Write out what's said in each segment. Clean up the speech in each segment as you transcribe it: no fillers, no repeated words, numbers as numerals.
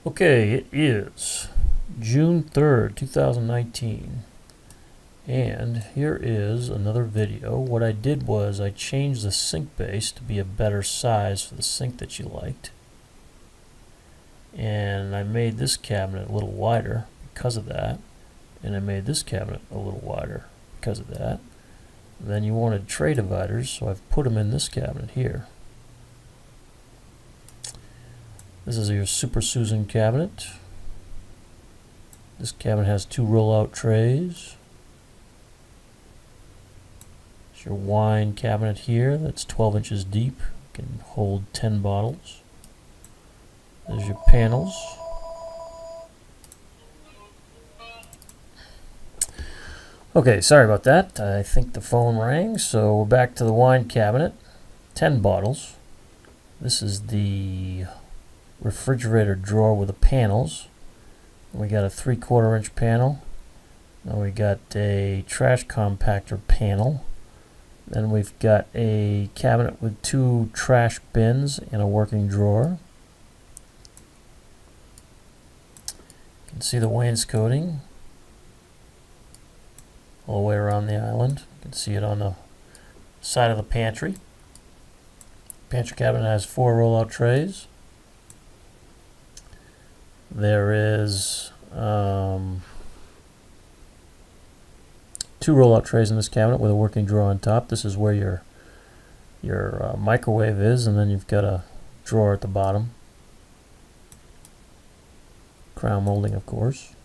Okay, it is June 3rd, 2019, and here is another video. What I did was I changed the sink base to be a better size for the sink that you liked, and I made this cabinet a little wider because of that, and I made this cabinet a little wider because of that. And then you wanted tray dividers, so I've put them in this cabinet here. This is your Super Susan cabinet. This cabinet has 2 roll-out trays. It's your wine cabinet here that's 12 inches deep. Can hold 10 bottles. There's your panels. Okay, sorry about that. I think the phone rang, so we're back to the wine cabinet. 10 bottles. This is the refrigerator drawer with the panels. We got a 3/4 inch panel. Then we got a trash compactor panel. Then we've got a cabinet with 2 trash bins and a working drawer. You can see the wainscoting all the way around the island. You can see it on the side of the pantry. Pantry cabinet has 4 roll-out trays. There is 2 roll-out trays in this cabinet with a working drawer on top. This is where your microwave is, and then you've got a drawer at the bottom. Crown molding, of course.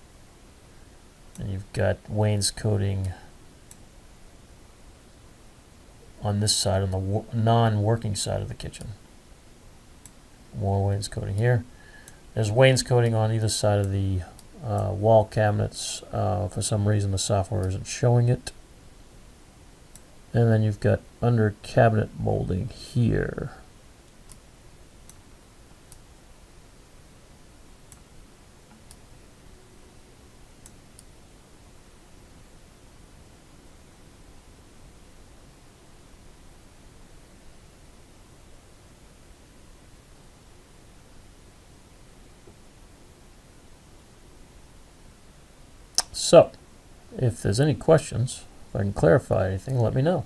And you've got wainscoting on this side, on the non-working side of the kitchen. More wainscoting here. There's wainscoting on either side of the wall cabinets. For some reason the software isn't showing it. And then you've got under cabinet molding here. So, if there's any questions, if I can clarify anything, let me know.